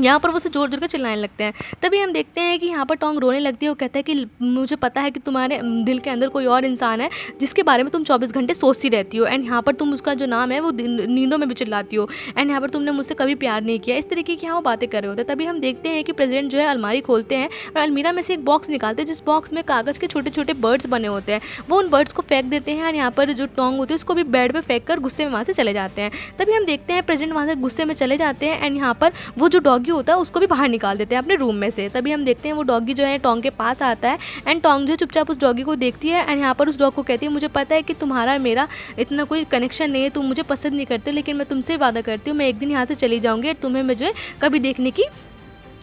यहाँ पर वो उसे जोर जोर के चिल्लाने लगते हैं। तभी हम देखते हैं कि यहाँ पर टोंग रोने लगती है। वो कहता है कि मुझे पता है कि तुम्हारे दिल के अंदर कोई और इंसान है जिसके बारे में तुम 24 घंटे सोचती रहती हो, एंड यहाँ पर तुम उसका जो नाम है वो नींदों में भी चिल्लाती हो, एंड यहाँ पर तुमने मुझसे कभी प्यार नहीं किया। इस तरीके की यहाँ वो बातें कर रहे होते हैं। तभी हम देखते हैं कि प्रेसिडेंट जो है अलमारी खोलते हैं और अलमीरा में से एक बॉक्स निकालते हैं जिस बॉक्स में कागज़ के छोटे छोटे बर्ड्स बने होते हैं। वो उन बर्ड्स को फेंक देते हैं और यहाँ पर जो टोंग होती है उसको भी बेड पर फेंक कर गुस्से में वहाँ से चले जाते हैं। तभी हम देखते हैं प्रेसिडेंट वहाँ से गुस्से में चले जाते हैं एंड यहाँ पर वो जो डॉगी होता है उसको भी बाहर निकाल देते हैं अपने रूम में से। तभी हम देखते हैं वो डॉगी जो है टोंग के पास आता है एंड टोंग जो चुपचाप उस डॉगी को देखती है एंड यहाँ पर उस डॉग को कहती है मुझे पता है कि तुम्हारा मेरा इतना कोई कनेक्शन नहीं है, तुम मुझे पसंद नहीं करते, लेकिन मैं तुमसे वादा करती हूँ मैं एक दिन यहाँ से चली जाऊँगी और तुम्हें मुझे कभी देखने की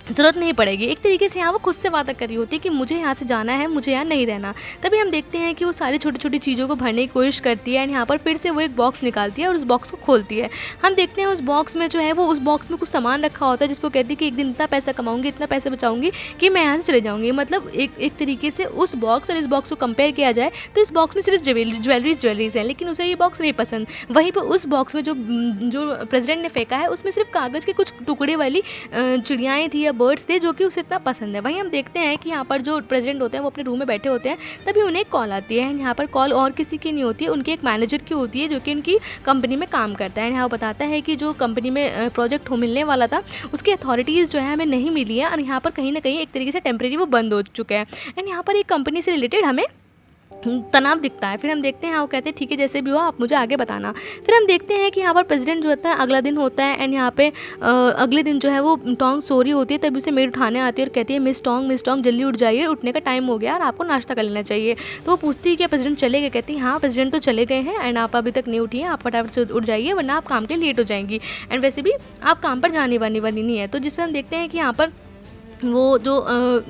ज़रूरत नहीं पड़ेगी। एक तरीके से यहाँ वो खुद से वादा कर रही होती है कि मुझे यहाँ से जाना है, मुझे यहाँ नहीं रहना। तभी हम देखते हैं कि वो सारी छोटी छोटी चीज़ों को भरने की कोशिश करती है एंड यहाँ पर फिर से वो एक बॉक्स निकालती है और उस बॉक्स को खोलती है। हम देखते हैं उस बॉक्स में जो है वो उस बॉक्स में कुछ सामान रखा होता है जिसको कहती है कि एक दिन इतना पैसा कमाऊंगी, इतना पैसा बचाऊंगी कि मैं यहाँ से चले जाऊँगी। मतलब एक तरीके से उस बॉक्स और इस बॉक्स को कंपेयर किया जाए तो इस बॉक्स में सिर्फ ज्वेलरीज हैं, लेकिन उसे ये बॉक्स नहीं पसंद। वहीं पर उस बॉक्स में जो प्रेसिडेंट ने फेंका है उसमें सिर्फ कागज़ के कुछ टुकड़े वाली चिड़ियाएँ थी या बर्ड्स थे जो कि उसे इतना पसंद है। वहीं हम देखते हैं कि यहाँ पर जो प्रेसिडेंट होते हैं वो अपने रूम में बैठे होते हैं। तभी उन्हें एक कॉल आती है। यहाँ पर कॉल और किसी की नहीं होती है, उनके एक मैनेजर की होती है जो कि उनकी कंपनी में काम करता है। यहाँ बताता है कि जो कंपनी में प्रोजेक्ट मिलने वाला था उसकी अथॉरिटीज़ जो है हमें नहीं मिली है और यहाँ पर कहीं ना कहीं एक तरीके से टेम्प्रेरी वो बंद हो चुका है एंड यहाँ पर एक कंपनी से रिलेटेड हमें तनाव दिखता है। फिर हम देखते हैं वो कहते हैं ठीक है जैसे भी हो आप मुझे आगे बताना। फिर हम देखते हैं कि यहाँ पर प्रेसिडेंट जो होता है अगला दिन होता है एंड यहाँ पे अगले दिन जो है वो टोंग सो रही होती है। तभी उसे मेड उठाने आती है और कहती है मिस टोंग जल्दी उठ जाइए, उठने का टाइम हो गया और आपको नाश्ता कर लेना चाहिए। तो वो पूछती है कि प्रेसिडेंट चले गए? कहती है हाँ प्रेसिडेंट तो चले गए हैं एंड आप अभी तक नहीं उठी हैं, आप फटाफट से उठ जाइए वरना आप काम के लेट हो जाएंगी एंड वैसे भी आप काम पर जाने वाली नहीं है। तो जिसमें हम देखते हैं कि यहाँ पर वो जो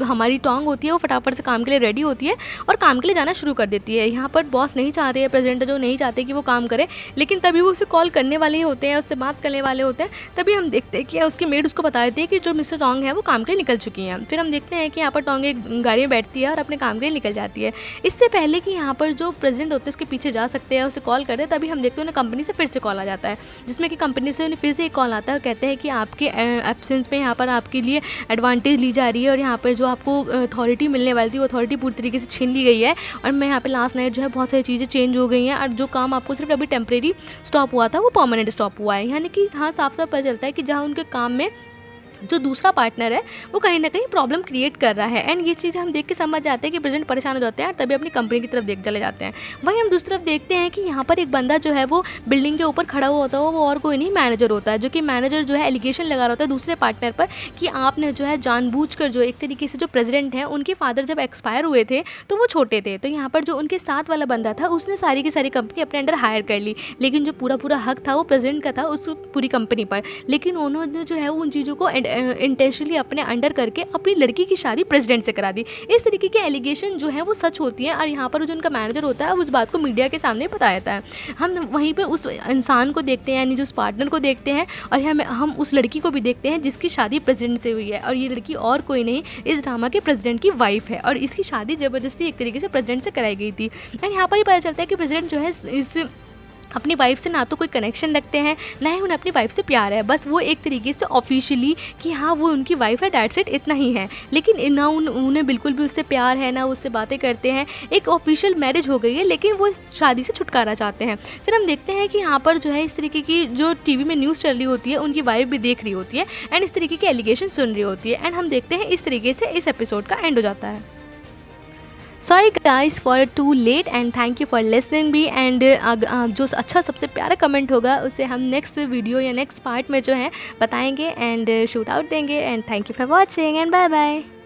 हमारी टोंग होती है वो फटाफट से काम के लिए रेडी होती है और काम के लिए जाना शुरू कर देती है। यहाँ पर बॉस नहीं चाहते हैं, प्रेसिडेंट जो नहीं चाहते कि वो काम करे, लेकिन तभी वो उसे कॉल करने वाले ही होते हैं, उससे बात करने वाले होते हैं। तभी हम देखते हैं कि उसकी मेड उसको बता देती है कि जो मिस्टर टोंग है वो काम के लिए निकल चुकी हैं। फिर हम देखते हैं कि यहाँ पर टोंग एक गाड़ी में बैठती है और अपने काम के लिए निकल जाती है। इससे पहले कि यहाँ पर जो प्रेसिडेंट होते हैं उसके पीछे जा सकते हैं, उसे कॉल करते हैं, तभी हम देखते हैं उन्हें कंपनी से फिर से कॉल आ जाता है, जिसमें कि कंपनी से उन्हें फिर से एक कॉल आता है और कहते हैं कि आपके एब्सेंस में यहाँ पर आपके लिए एडवांटेज ली जा रही है और यहाँ पर जो आपको अथॉरिटी मिलने वाली थी वो अथॉरिटी पूरी तरीके से छीन ली गई है और मैं यहाँ पे लास्ट नाइट जो है बहुत सारी चीज़ें चेंज हो गई हैं और जो काम आपको सिर्फ अभी टेम्प्रेरी स्टॉप हुआ था वो परमानेंट स्टॉप हुआ है। यानी कि हाँ साफ साफ पता चलता है कि जहाँ उनके काम में जो दूसरा पार्टनर है वो कहीं ना कहीं प्रॉब्लम क्रिएट कर रहा है एंड ये चीज़ हम देख के समझ जाते हैं कि प्रेसिडेंट परेशान हो जाते हैं और तभी अपनी कंपनी की तरफ देख चले जाते हैं। वहीं हम दूसरी तरफ देखते हैं कि यहाँ पर एक बंदा जो है वो बिल्डिंग के ऊपर खड़ा हुआ होता है, वो और कोई नहीं मैनेजर होता है, जो कि मैनेजर जो है एलिगेशन लगा रहा होता है दूसरे पार्टनर पर कि आपने जो है जानबूझकर जो एक तरीके से जो प्रेसिडेंट है उनके फादर जब एक्सपायर हुए थे तो वो छोटे थे, तो यहाँ पर जो उनके साथ वाला बंदा था उसने सारी की सारी कंपनी अपने अंडर हायर कर ली, लेकिन जो पूरा हक था वो प्रेसिडेंट का था उस पूरी कंपनी पर। लेकिन उन्होंने जो है उन चीज़ों को इंटेंशनली अपने अंडर करके अपनी लड़की की शादी प्रेसिडेंट से करा दी। इस तरीके के एलिगेशन जो है वो सच होती हैं और यहाँ पर जो उनका मैनेजर होता है उस बात को मीडिया के सामने बता देता है। हम वहीं पर उस इंसान को देखते हैं, यानी जो उस पार्टनर को देखते हैं और हम उस लड़की को भी देखते हैं जिसकी शादी प्रेसिडेंट से हुई है और ये लड़की और कोई नहीं इस ड्रामा के प्रेसिडेंट की वाइफ है और इसकी शादी ज़बरदस्ती एक तरीके से प्रेसिडेंट से कराई गई थी। एंड यहाँ पर ही पता चलता है कि प्रेसिडेंट जो है इस अपनी वाइफ से ना तो कोई कनेक्शन रखते हैं ना ही उन्हें अपनी वाइफ से प्यार है, बस वो एक तरीके से ऑफिशियली कि हाँ वो उनकी वाइफ है डैट्स इट, इतना ही है, लेकिन ना उन्हें बिल्कुल भी उससे प्यार है ना उससे बातें करते हैं। एक ऑफिशियल मैरिज हो गई है लेकिन वो इस शादी से छुटकारा चाहते हैं। फिर हम देखते हैं कि यहाँ पर जो है इस तरीके की जो टीवी में न्यूज़ चल रही होती है उनकी वाइफ भी देख रही होती है एंड इस तरीके के एलिगेशन सुन रही होती है एंड हम देखते हैं इस तरीके से इस एपिसोड का एंड हो जाता है। Sorry guys for too late and thank you for listening भी एंड जो अच्छा सबसे प्यारा कमेंट होगा उसे हम नेक्स्ट वीडियो या नेक्स्ट पार्ट में जो है बताएंगे एंड शूट आउट देंगे and thank you for watching and bye bye.